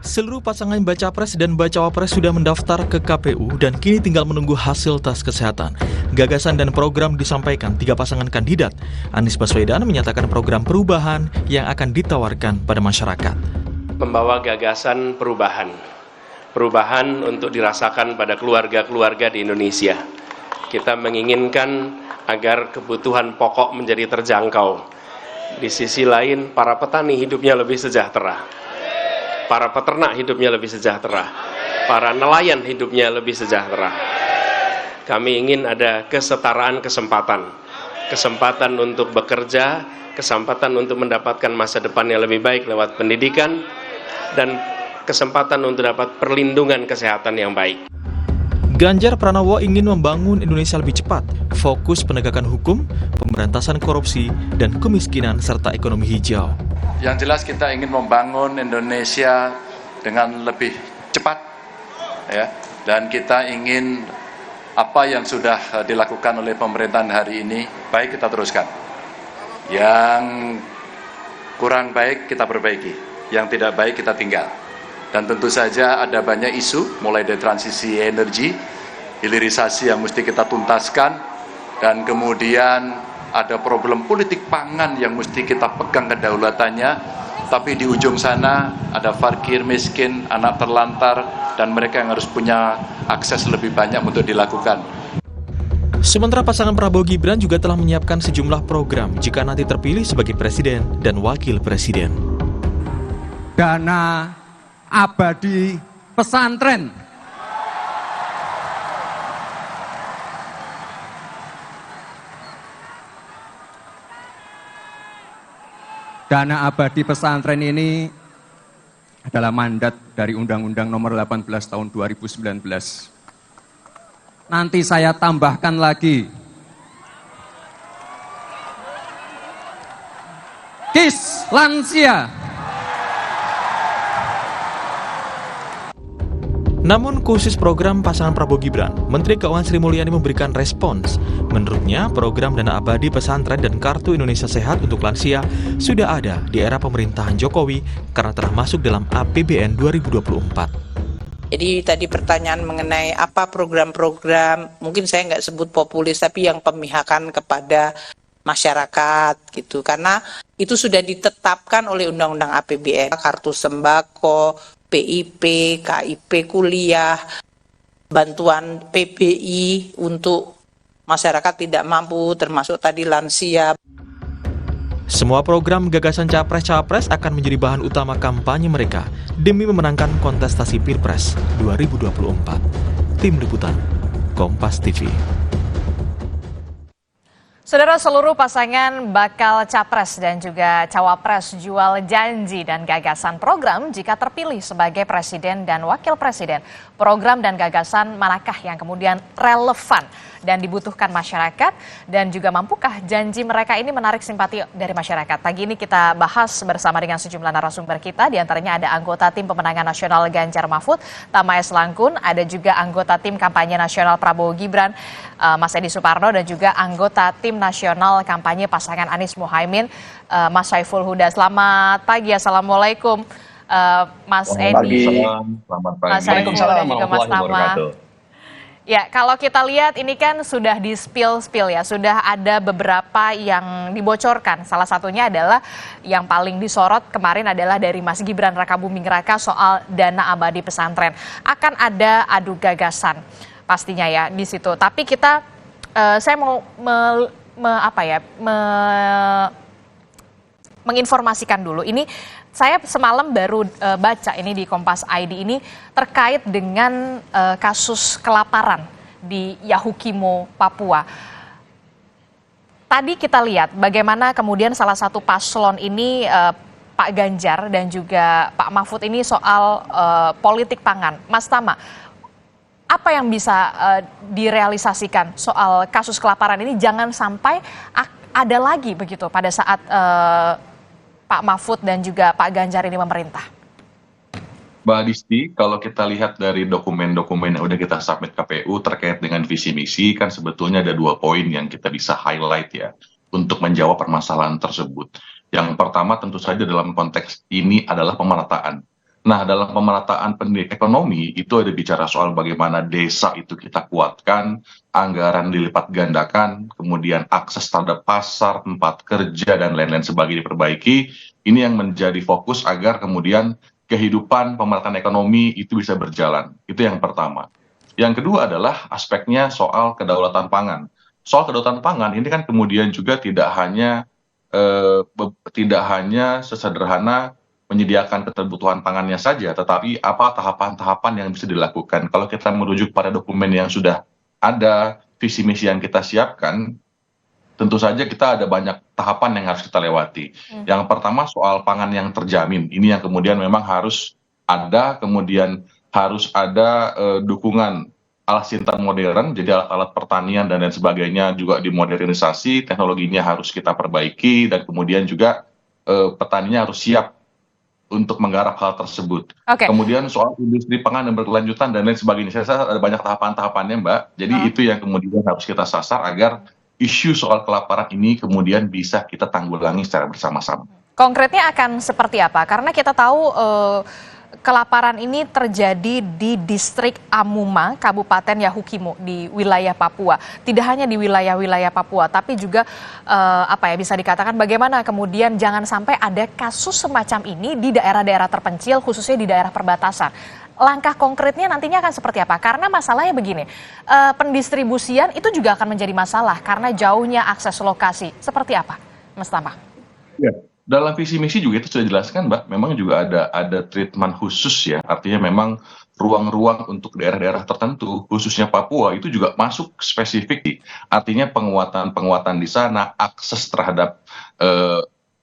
Seluruh pasangan baca pres dan bacawa pres sudah mendaftar ke KPU dan kini tinggal menunggu hasil tes kesehatan. Gagasan dan program disampaikan 3 pasangan kandidat. Anies Baswedan menyatakan program perubahan yang akan ditawarkan pada masyarakat. Membawa gagasan perubahan. Perubahan untuk dirasakan pada keluarga-keluarga di Indonesia. Kita menginginkan agar kebutuhan pokok menjadi terjangkau. Di sisi lain, para petani hidupnya lebih sejahtera. Para peternak hidupnya lebih sejahtera, para nelayan hidupnya lebih sejahtera. Kami ingin ada kesetaraan kesempatan, kesempatan untuk bekerja, kesempatan untuk mendapatkan masa depan yang lebih baik lewat pendidikan, dan kesempatan untuk dapat perlindungan kesehatan yang baik. Ganjar Pranowo ingin membangun Indonesia lebih cepat, fokus penegakan hukum, pemberantasan korupsi, dan kemiskinan serta ekonomi hijau. Yang jelas kita ingin membangun Indonesia dengan lebih cepat, ya, dan kita ingin apa yang sudah dilakukan oleh pemerintahan hari ini baik kita teruskan. Yang kurang baik kita perbaiki, yang tidak baik kita tinggal. Dan tentu saja ada banyak isu, mulai dari transisi energi, hilirisasi yang mesti kita tuntaskan, dan kemudian ada problem politik pangan yang mesti kita pegang kedaulatannya, tapi di ujung sana ada fakir, miskin, anak terlantar, dan mereka yang harus punya akses lebih banyak untuk dilakukan. Sementara pasangan Prabowo Gibran juga telah menyiapkan sejumlah program jika nanti terpilih sebagai presiden dan wakil presiden. Dana abadi pesantren. Dana abadi pesantren ini adalah mandat dari Undang-Undang Nomor 18 Tahun 2019. Nanti saya tambahkan lagi. KIS Lansia. Namun khusus program pasangan Prabowo Gibran, Menteri Keuangan Sri Mulyani memberikan respons. Menurutnya, program dana abadi pesantren dan kartu Indonesia Sehat untuk lansia sudah ada di era pemerintahan Jokowi karena telah masuk dalam APBN 2024. Jadi tadi pertanyaan mengenai apa program-program, mungkin saya nggak sebut populis, tapi yang pemihakan kepada masyarakat gitu. Karena itu sudah ditetapkan oleh Undang-Undang APBN, kartu sembako, PIP, KIP kuliah, bantuan PBI untuk masyarakat tidak mampu, termasuk tadi lansia. Semua program gagasan Capres-Cawapres akan menjadi bahan utama kampanye mereka demi memenangkan kontestasi Pilpres 2024. Tim Liputan, Kompas TV. Saudara, seluruh pasangan bakal capres dan juga cawapres jual janji dan gagasan program jika terpilih sebagai presiden dan wakil presiden. Program dan gagasan manakah yang kemudian relevan dan dibutuhkan masyarakat, dan juga mampukah janji mereka ini menarik simpati dari masyarakat? Pagi ini kita bahas bersama dengan sejumlah narasumber kita, diantaranya ada anggota tim pemenangan nasional Ganjar Mahfud, Tama S. Langkun, ada juga anggota tim kampanye nasional Prabowo Gibran, Mas Edi Suparno, dan juga anggota tim nasional kampanye pasangan Anies Muhaimin, Mas Saiful Huda. Selamat pagi, Assalamualaikum Mas Edi, Selamat pagi. Mas Saiful dan juga Mas Tama. Ya, kalau kita lihat ini kan sudah di spill ya, sudah ada beberapa yang dibocorkan. Salah satunya adalah yang paling disorot kemarin adalah dari Mas Gibran Rakabuming Raka soal dana abadi pesantren. Akan ada adu gagasan pastinya ya di situ. Tapi saya mau menginformasikan dulu. Ini saya semalam baru baca ini di Kompas ID ini terkait dengan kasus kelaparan di Yahukimo, Papua. Tadi kita lihat bagaimana kemudian salah satu paslon ini Pak Ganjar dan juga Pak Mahfud ini soal politik pangan. Mas Tama, apa yang bisa direalisasikan soal kasus kelaparan ini jangan sampai ada lagi begitu pada saat Pak Mahfud dan juga Pak Ganjar ini memerintah? Mbak Adisti, kalau kita lihat dari dokumen-dokumen yang udah kita submit KPU terkait dengan visi misi, kan sebetulnya ada 2 poin yang kita bisa highlight ya untuk menjawab permasalahan tersebut. Yang pertama tentu saja dalam konteks ini adalah pemerataan. Nah, dalam pemerataan pendidikan ekonomi itu ada bicara soal bagaimana desa itu kita kuatkan, anggaran dilipat gandakan, kemudian akses terhadap pasar, tempat kerja, dan lain-lain sebagainya diperbaiki. Ini yang menjadi fokus agar kemudian kehidupan pemerataan ekonomi itu bisa berjalan. Itu yang pertama. Yang kedua adalah aspeknya soal kedaulatan pangan. Soal kedaulatan pangan ini kan kemudian juga tidak hanya sesederhana menyediakan kebutuhan pangannya saja, tetapi apa tahapan-tahapan yang bisa dilakukan. Kalau kita merujuk pada dokumen yang sudah ada, visi misi yang kita siapkan, tentu saja kita ada banyak tahapan yang harus kita lewati. Yang pertama soal pangan yang terjamin. Ini yang kemudian memang harus ada, kemudian harus ada dukungan alat modern, jadi alat-alat pertanian dan lain sebagainya juga dimodernisasi, teknologinya harus kita perbaiki, dan kemudian juga petaninya harus siap untuk menggarap hal tersebut. Oke. Kemudian soal industri pangan yang berkelanjutan dan lain sebagainya. Saya rasa ada banyak tahapan-tahapannya, Mbak. Jadi itu yang kemudian harus kita sasar agar isu soal kelaparan ini kemudian bisa kita tanggulangi secara bersama-sama. Konkretnya akan seperti apa? Karena kita tahu kelaparan ini terjadi di distrik Amuma, Kabupaten Yahukimo di wilayah Papua. Tidak hanya di wilayah-wilayah Papua, tapi juga bisa dikatakan bagaimana kemudian jangan sampai ada kasus semacam ini di daerah-daerah terpencil, khususnya di daerah perbatasan. Langkah konkretnya nantinya akan seperti apa? Karena masalahnya begini, pendistribusian itu juga akan menjadi masalah karena jauhnya akses lokasi. Seperti apa, Mas Tama? Ya. Dalam visi misi juga itu sudah dijelaskan, Mbak. Memang juga ada treatment khusus ya. Artinya memang ruang-ruang untuk daerah-daerah tertentu, khususnya Papua, itu juga masuk spesifik. Artinya penguatan di sana, akses terhadap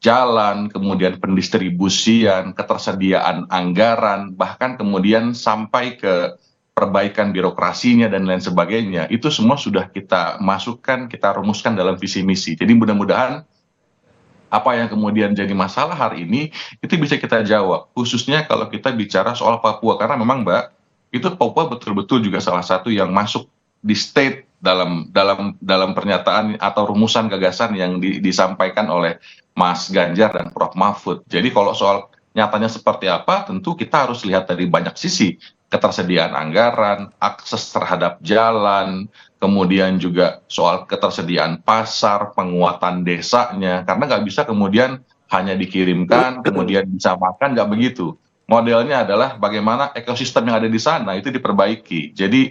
jalan, kemudian pendistribusian, ketersediaan anggaran, bahkan kemudian sampai ke perbaikan birokrasinya dan lain sebagainya. Itu semua sudah kita masukkan, kita rumuskan dalam visi misi. Jadi mudah-mudahan apa yang kemudian jadi masalah hari ini itu bisa kita jawab, khususnya kalau kita bicara soal Papua, karena memang, Mbak, itu Papua betul-betul juga salah satu yang masuk di state dalam pernyataan atau rumusan gagasan yang disampaikan oleh Mas Ganjar dan Prof Mahfud. Jadi kalau soal nyatanya seperti apa, tentu kita harus lihat dari banyak sisi. Ketersediaan anggaran, akses terhadap jalan, kemudian juga soal ketersediaan pasar, penguatan desanya, karena nggak bisa kemudian hanya dikirimkan, kemudian bisa makan, nggak begitu. Modelnya adalah bagaimana ekosistem yang ada di sana itu diperbaiki. Jadi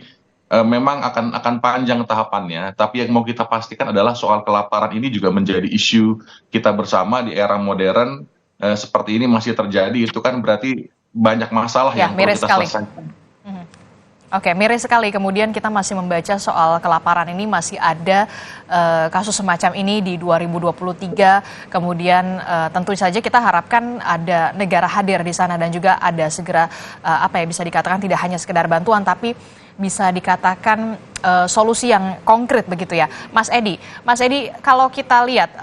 memang akan panjang tahapannya, tapi yang mau kita pastikan adalah soal kelaparan ini juga menjadi isu kita bersama di era modern. Seperti ini masih terjadi, itu kan berarti banyak masalah yang perlu kita selesaikan. Oke, miris sekali. Kemudian kita masih membaca soal kelaparan ini, masih ada kasus semacam ini di 2023. Kemudian tentu saja kita harapkan ada negara hadir di sana dan juga ada segera bisa dikatakan tidak hanya sekedar bantuan, tapi bisa dikatakan solusi yang konkret begitu ya. Mas Edi, kalau kita lihat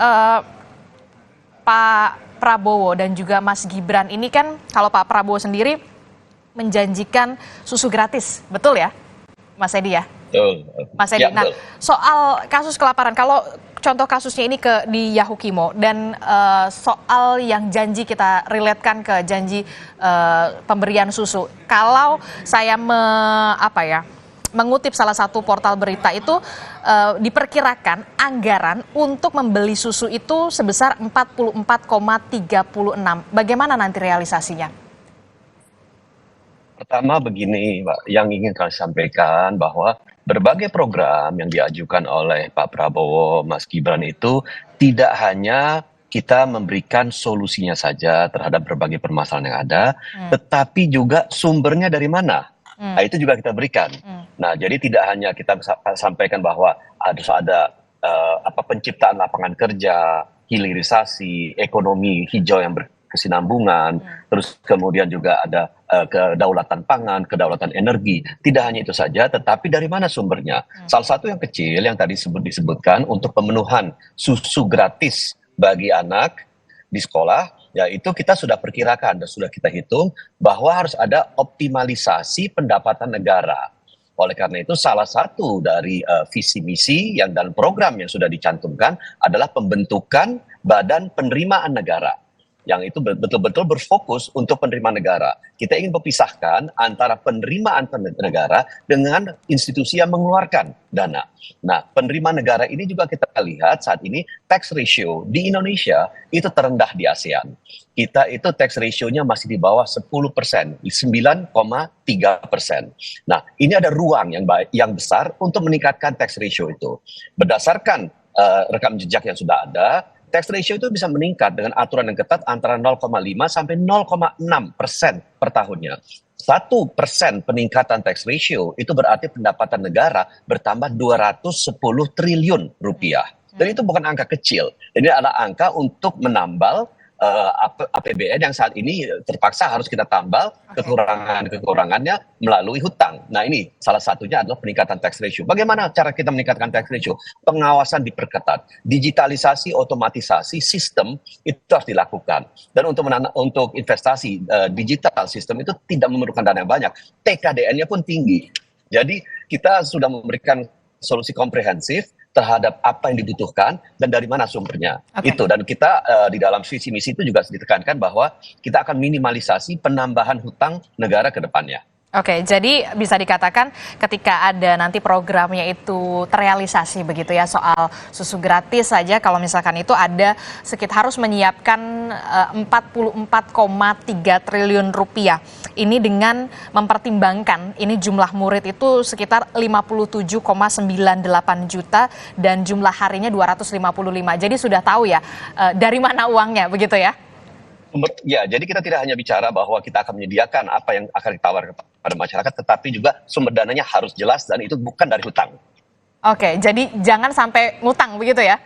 Pak Prabowo dan juga Mas Gibran ini kan, kalau Pak Prabowo sendiri menjanjikan susu gratis, betul ya, Mas Edi ya? Betul. Mas Edi, Ya, nah betul. soal kasus kelaparan, kalau contoh kasusnya ini di Yahukimo dan soal yang janji kita relatekan ke janji pemberian susu, kalau saya mengutip salah satu portal berita itu diperkirakan anggaran untuk membeli susu itu sebesar 44,36. Bagaimana nanti realisasinya? Pertama begini, Mbak, yang ingin kami sampaikan bahwa berbagai program yang diajukan oleh Pak Prabowo, Mas Gibran itu tidak hanya kita memberikan solusinya saja terhadap berbagai permasalahan yang ada, tetapi juga sumbernya dari mana. Nah, itu juga kita berikan. Nah, jadi tidak hanya kita sampaikan bahwa harus ada penciptaan lapangan kerja, hilirisasi, ekonomi hijau yang berkesinambungan, terus kemudian juga ada kedaulatan pangan, kedaulatan energi. Tidak hanya itu saja, tetapi dari mana sumbernya? Salah satu yang kecil yang tadi disebutkan untuk pemenuhan susu gratis bagi anak di sekolah, ya itu kita sudah perkirakan dan sudah kita hitung bahwa harus ada optimalisasi pendapatan negara. Oleh karena itu salah satu dari visi misi yang dalam program yang sudah dicantumkan adalah pembentukan Badan Penerimaan Negara. yang itu betul-betul berfokus untuk penerimaan negara. Kita ingin memisahkan antara penerimaan negara dengan institusi yang mengeluarkan dana. Nah, penerimaan negara ini juga kita lihat saat ini tax ratio di Indonesia itu terendah di ASEAN. Kita itu tax ratio-nya masih di bawah 10%, 9,3%. Nah, ini ada ruang yang besar untuk meningkatkan tax ratio itu. Berdasarkan rekam jejak yang sudah ada, tax ratio itu bisa meningkat dengan aturan yang ketat antara 0,5 sampai 0,6% per tahunnya. 1% peningkatan tax ratio itu berarti pendapatan negara bertambah 210 triliun rupiah. Dan itu bukan angka kecil. Ini adalah angka untuk menambal APBN yang saat ini terpaksa harus kita tambal kekurangannya melalui hutang. Nah, ini salah satunya adalah peningkatan tax ratio. Bagaimana cara kita meningkatkan tax ratio? Pengawasan diperketat, digitalisasi, otomatisasi sistem itu harus dilakukan. Dan untuk investasi digital sistem itu tidak memerlukan dana yang banyak. TKDN-nya pun tinggi. Jadi kita sudah memberikan solusi komprehensif terhadap apa yang dibutuhkan dan dari mana sumbernya. Itu, dan kita di dalam visi misi itu juga ditekankan bahwa kita akan minimalisasi penambahan hutang negara ke depannya. Oke, jadi bisa dikatakan ketika ada nanti programnya itu terrealisasi begitu ya, soal susu gratis saja kalau misalkan itu ada harus menyiapkan 44,3 triliun rupiah. Ini dengan mempertimbangkan ini jumlah murid itu sekitar 57,98 juta dan jumlah harinya 255. Jadi sudah tahu ya dari mana uangnya begitu ya? Ya, jadi kita tidak hanya bicara bahwa kita akan menyediakan apa yang akan ditawarkan kepada masyarakat, tetapi juga sumber dananya harus jelas dan itu bukan dari hutang. Oke, jadi jangan sampai ngutang begitu ya?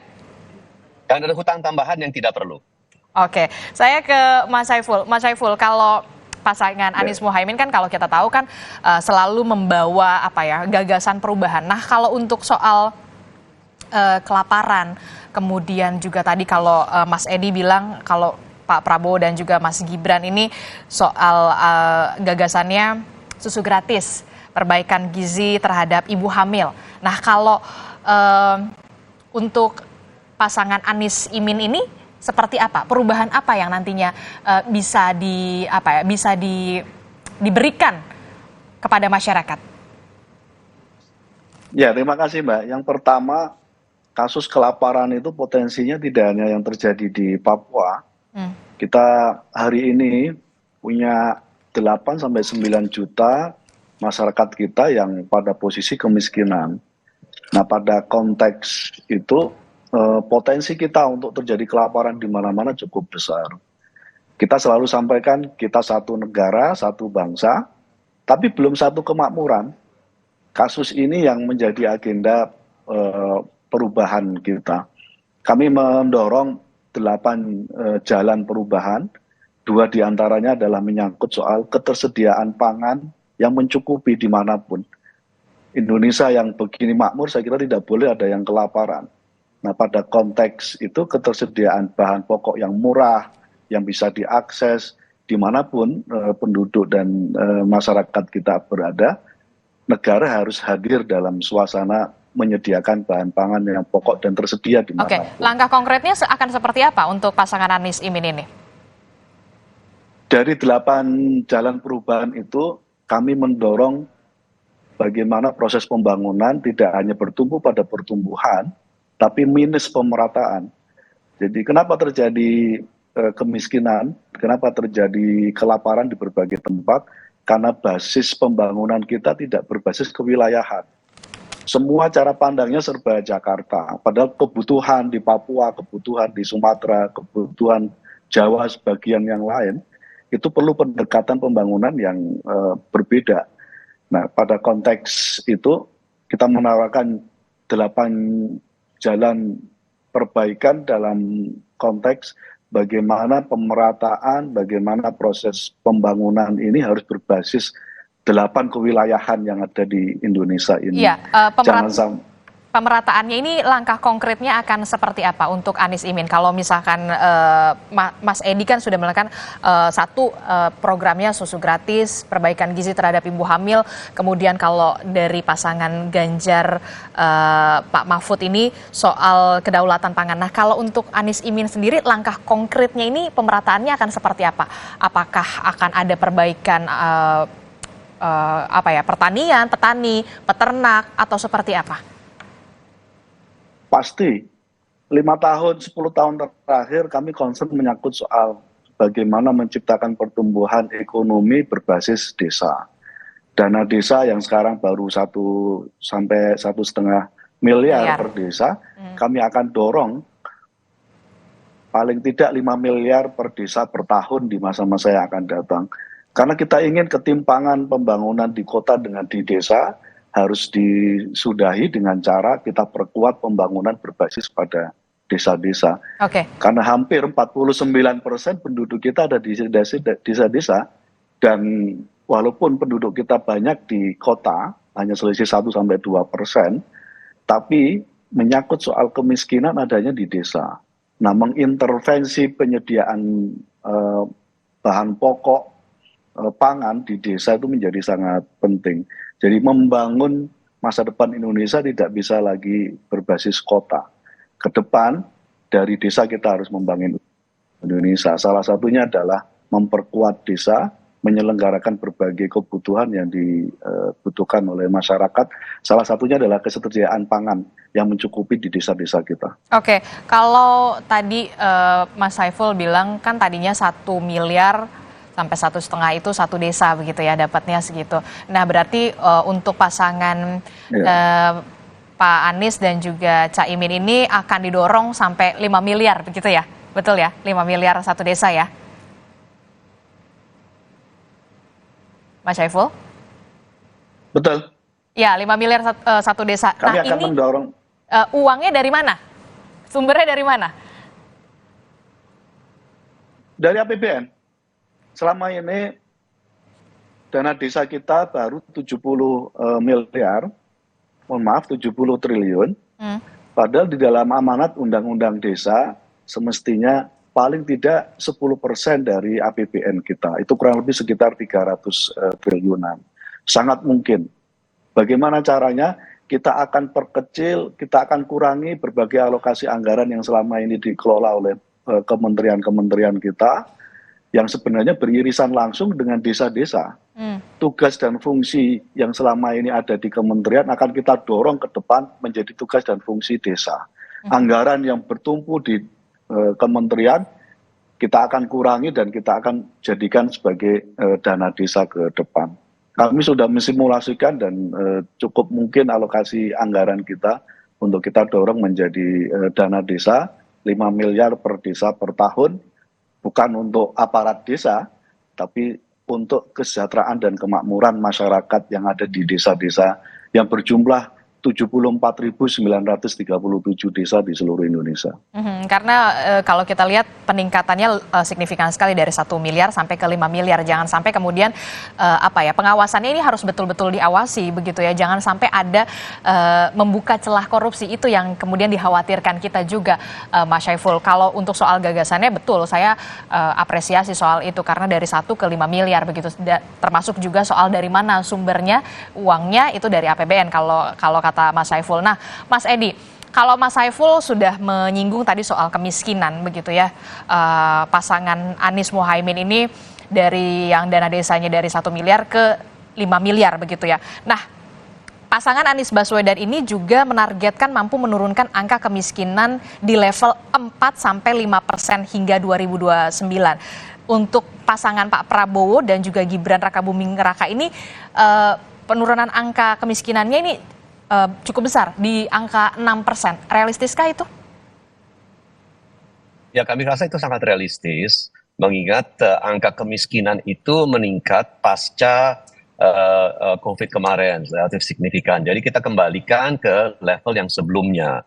Jangan ada hutang tambahan yang tidak perlu. Oke, saya ke Mas Saiful. Mas Saiful, kalau pasangan Anies Muhaimin kan kalau kita tahu kan selalu membawa gagasan perubahan. Nah, kalau untuk soal kelaparan, kemudian juga tadi kalau Mas Edi bilang kalau Pak Prabowo dan juga Mas Gibran ini soal gagasannya susu gratis, perbaikan gizi terhadap ibu hamil. Nah, kalau untuk pasangan Anies Imin ini seperti apa? Perubahan apa yang nantinya bisa diberikan kepada masyarakat? Ya, terima kasih Mbak. Yang pertama, kasus kelaparan itu potensinya tidak hanya yang terjadi di Papua. Kita hari ini punya 8-9 juta masyarakat kita yang pada posisi kemiskinan. Nah, pada konteks itu potensi kita untuk terjadi kelaparan di mana-mana cukup besar. Kita selalu sampaikan kita satu negara, satu bangsa, tapi belum satu kemakmuran. Kasus ini yang menjadi agenda perubahan kita. Kami mendorong 8 jalan perubahan, 2 diantaranya adalah menyangkut soal ketersediaan pangan yang mencukupi dimanapun. Indonesia yang begini makmur, saya kira tidak boleh ada yang kelaparan. Nah, pada konteks itu ketersediaan bahan pokok yang murah, yang bisa diakses dimanapun penduduk dan masyarakat kita berada, negara harus hadir dalam suasana menyediakan bahan pangan yang pokok dan tersedia di mana-mana. Oke, langkah konkretnya akan seperti apa untuk pasangan Anies Imin ini? Dari 8 jalan perubahan itu, kami mendorong bagaimana proses pembangunan tidak hanya bertumbuh pada pertumbuhan, tapi minus pemerataan. Jadi kenapa terjadi kemiskinan, kenapa terjadi kelaparan di berbagai tempat? Karena basis pembangunan kita tidak berbasis kewilayahan. Semua cara pandangnya serba Jakarta, padahal kebutuhan di Papua, kebutuhan di Sumatera, kebutuhan Jawa sebagian yang lain, itu perlu pendekatan pembangunan yang berbeda. Nah, pada konteks itu kita menawarkan 8 jalan perbaikan dalam konteks bagaimana pemerataan, bagaimana proses pembangunan ini harus berbasis 8 kewilayahan yang ada di Indonesia ini. Iya, Pemerataannya ini langkah konkretnya akan seperti apa untuk Anies Imin? Kalau misalkan Mas Edi kan sudah melakukan satu programnya susu gratis, perbaikan gizi terhadap ibu hamil. Kemudian kalau dari pasangan Ganjar Pak Mahfud ini soal kedaulatan pangan. Nah, kalau untuk Anies Imin sendiri langkah konkretnya ini pemerataannya akan seperti apa? Apakah akan ada perbaikan pertanian, petani, peternak atau seperti apa? Pasti 5 tahun, 10 tahun terakhir kami concern menyangkut soal bagaimana menciptakan pertumbuhan ekonomi berbasis desa. Dana desa yang sekarang baru 1 sampai 1,5 miliar per desa, kami akan dorong paling tidak 5 miliar per desa per tahun di masa-masa yang akan datang. Karena kita ingin ketimpangan pembangunan di kota dengan di desa harus disudahi dengan cara kita perkuat pembangunan berbasis pada desa-desa. Karena hampir 49% penduduk kita ada di desa-desa, dan walaupun penduduk kita banyak di kota, hanya selisih 1-2%, tapi menyangkut soal kemiskinan adanya di desa. Nah, mengintervensi penyediaan bahan pokok pangan di desa itu menjadi sangat penting. Jadi membangun masa depan Indonesia tidak bisa lagi berbasis kota. Ke depan dari desa kita harus membangun Indonesia. Salah satunya adalah memperkuat desa, menyelenggarakan berbagai kebutuhan yang dibutuhkan oleh masyarakat. Salah satunya adalah ketersediaan pangan yang mencukupi di desa-desa kita. Oke, kalau tadi Mas Saiful bilang kan tadinya 1 miliar sampai 1,5 itu satu desa begitu ya dapatnya segitu. Nah berarti untuk pasangan Pak Anies dan juga Caimin ini akan didorong sampai 5 miliar begitu ya? Betul ya? 5 miliar satu desa ya? Mas Saiful? Betul. Ya, 5 miliar satu desa. Kami akan mendorong. Uangnya dari mana? Sumbernya dari mana? Dari APBN. Selama ini dana desa kita baru 70 miliar, mohon maaf 70 triliun, padahal di dalam amanat undang-undang desa semestinya paling tidak 10% dari APBN kita, itu kurang lebih sekitar 300 triliunan. Sangat mungkin. Bagaimana caranya? Kita akan perkecil, kita akan kurangi berbagai alokasi anggaran yang selama ini dikelola oleh kementerian-kementerian kita, yang sebenarnya beririsan langsung dengan desa-desa. Tugas dan fungsi yang selama ini ada di kementerian akan kita dorong ke depan menjadi tugas dan fungsi desa. Anggaran yang bertumpu di kementerian kita akan kurangi dan kita akan jadikan sebagai dana desa ke depan. Kami sudah mensimulasikan dan cukup mungkin alokasi anggaran kita untuk kita dorong menjadi dana desa 5 miliar per desa per tahun. Bukan untuk aparat desa, tapi untuk kesejahteraan dan kemakmuran masyarakat yang ada di desa-desa yang berjumlah 74.937 desa di seluruh Indonesia. Karena kalau kita lihat peningkatannya signifikan sekali dari 1 miliar sampai ke 5 miliar. Jangan sampai kemudian pengawasannya ini harus betul-betul diawasi begitu ya. Jangan sampai ada membuka celah korupsi, itu yang kemudian dikhawatirkan kita juga, Mas Saiful. Kalau untuk soal gagasannya betul, saya apresiasi soal itu karena dari 1 ke 5 miliar begitu. Termasuk juga soal dari mana sumbernya, uangnya itu dari APBN kalau kata Mas Saiful. Nah, Mas Edi, kalau Mas Saiful sudah menyinggung tadi soal kemiskinan begitu ya, pasangan Anies Muhaimin ini dari yang dana desanya dari 1 miliar ke 5 miliar begitu ya. Nah, pasangan Anies Baswedan ini juga menargetkan mampu menurunkan angka kemiskinan di level 4-5% hingga 2029. Untuk pasangan Pak Prabowo dan juga Gibran Rakabuming Raka ini penurunan angka kemiskinannya ini cukup besar di angka 6%. Realistiskah itu? Ya, kami rasa itu sangat realistis, mengingat angka kemiskinan itu meningkat pasca COVID kemarin, relatif signifikan. Jadi kita kembalikan ke level yang sebelumnya.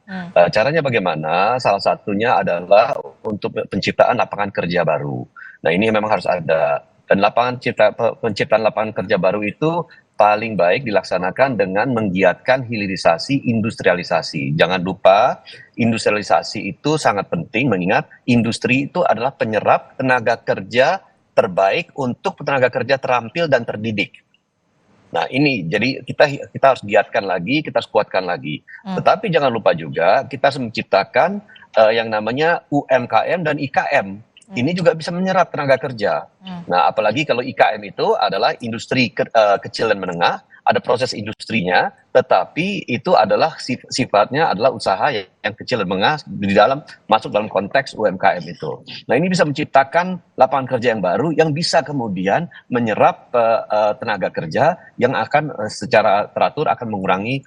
Caranya bagaimana? Salah satunya adalah untuk penciptaan lapangan kerja baru. Nah, ini memang harus ada. Dan penciptaan lapangan kerja baru itu paling baik dilaksanakan dengan menggiatkan hilirisasi industrialisasi. Jangan lupa, industrialisasi itu sangat penting mengingat industri itu adalah penyerap tenaga kerja terbaik untuk tenaga kerja terampil dan terdidik. Nah ini, jadi kita harus giatkan lagi, kita harus kuatkan lagi. Tetapi jangan lupa juga kita harus menciptakan yang namanya UMKM dan IKM. Ini juga bisa menyerap tenaga kerja. Nah, apalagi kalau IKM itu adalah industri kecil dan menengah, ada proses industrinya, tetapi itu adalah sifatnya adalah usaha yang kecil dan menengah masuk dalam konteks UMKM itu. Nah, ini bisa menciptakan lapangan kerja yang baru yang bisa kemudian menyerap tenaga kerja yang akan secara teratur akan mengurangi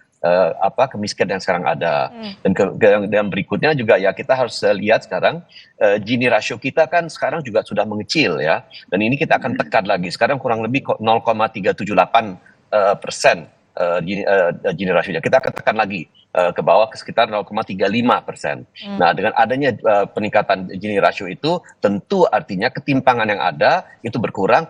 kemiskinan yang sekarang ada. Dan berikutnya juga ya kita harus lihat sekarang Gini rasio kita kan sekarang juga sudah mengecil ya, dan ini kita akan tekan lagi. Sekarang kurang lebih 0,378% Gini rasionya. Kita akan tekan lagi ke bawah ke sekitar 0,35%. Nah, dengan adanya peningkatan Gini rasio itu tentu artinya ketimpangan yang ada itu berkurang,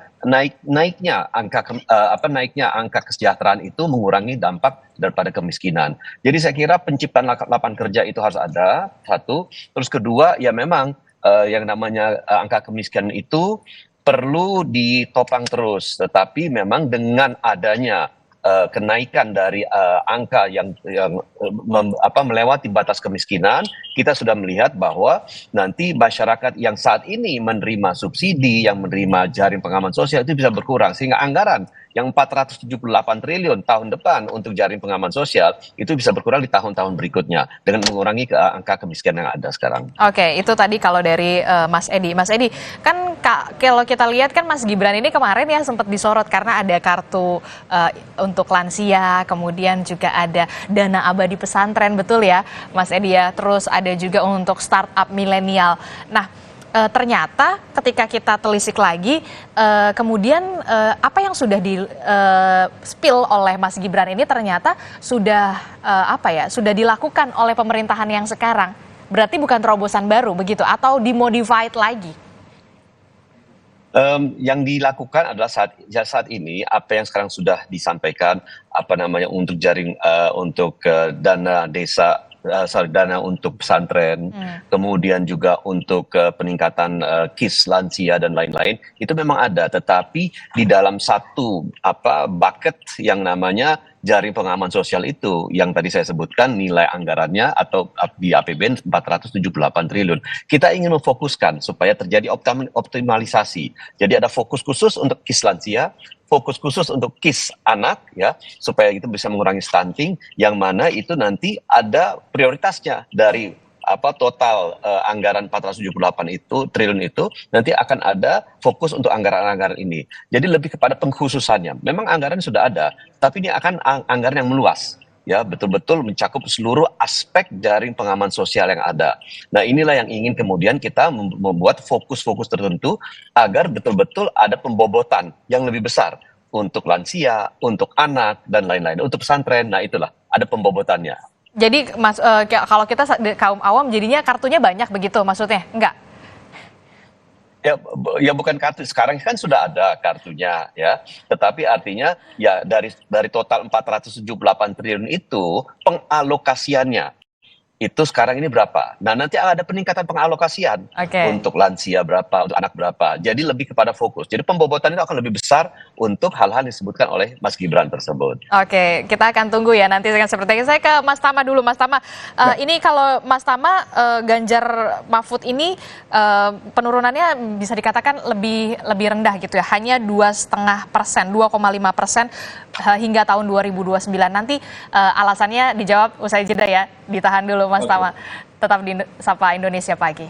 naiknya angka kesejahteraan itu mengurangi dampak daripada kemiskinan. Jadi saya kira penciptaan lapangan kerja itu harus ada, satu. Terus kedua, ya memang yang namanya angka kemiskinan itu perlu ditopang terus, tetapi memang dengan adanya kenaikan dari angka yang melewati batas kemiskinan, kita sudah melihat bahwa nanti masyarakat yang saat ini menerima subsidi, yang menerima jaring pengaman sosial itu bisa berkurang, sehingga anggaran yang 478 triliun tahun depan untuk jaring pengaman sosial itu bisa berkurang di tahun-tahun berikutnya dengan mengurangi angka kemiskinan yang ada sekarang. Oke, itu tadi kalau dari Mas Edi. Mas Edi, kan kalau kita lihat kan Mas Gibran ini kemarin ya sempat disorot karena ada kartu untuk lansia, kemudian juga ada dana abadi pesantren, betul ya Mas Edi ya. Terus ada juga untuk startup milenial. Nah, ternyata ketika kita telisik lagi, kemudian apa yang sudah di spill oleh Mas Gibran ini ternyata sudah sudah dilakukan oleh pemerintahan yang sekarang. Berarti bukan terobosan baru begitu atau dimodified lagi? Yang dilakukan adalah saat ini apa yang sekarang sudah disampaikan untuk jaring untuk dana desa, dana untuk pesantren, kemudian juga untuk peningkatan KIS lansia dan lain-lain, itu memang ada, tetapi di dalam satu bucket yang namanya jaring pengaman sosial itu yang tadi saya sebutkan nilai anggarannya atau di APBN 478 triliun. Kita ingin memfokuskan supaya terjadi optimalisasi. Jadi ada fokus khusus untuk KIS lansia, fokus khusus untuk KIS anak ya, supaya itu bisa mengurangi stunting, yang mana itu nanti ada prioritasnya dari total anggaran 478 triliun itu nanti akan ada fokus untuk anggaran-anggaran ini. Jadi lebih kepada pengkhususannya. Memang anggaran sudah ada, tapi ini akan anggaran yang meluas. Ya, betul-betul mencakup seluruh aspek jaring pengaman sosial yang ada. Nah, inilah yang ingin kemudian kita membuat fokus-fokus tertentu agar betul-betul ada pembobotan yang lebih besar untuk lansia, untuk anak dan lain-lain, untuk pesantren. Nah, itulah ada pembobotannya. Jadi Mas, kalau kita kaum awam jadinya kartunya banyak begitu maksudnya? Enggak? Ya bukan kartu, sekarang kan sudah ada kartunya ya. Tetapi artinya ya dari total 478 triliun itu pengalokasiannya itu sekarang ini berapa? Nah, nanti ada peningkatan pengalokasian untuk lansia berapa, untuk anak berapa. Jadi lebih kepada fokus. Jadi pembobotan itu akan lebih besar untuk hal-hal yang disebutkan oleh Mas Gibran tersebut. Oke, kita akan tunggu ya nanti seperti itu. Saya ke Mas Tama dulu, Mas Tama. Ini kalau Mas Tama Ganjar Mahfud ini penurunannya bisa dikatakan lebih rendah gitu ya, hanya 2,5%, 2,5% hingga tahun 2029. Nanti alasannya dijawab usai jeda ya. Ditahan dulu Mas Tama, tetap di Sapa Indonesia Pagi.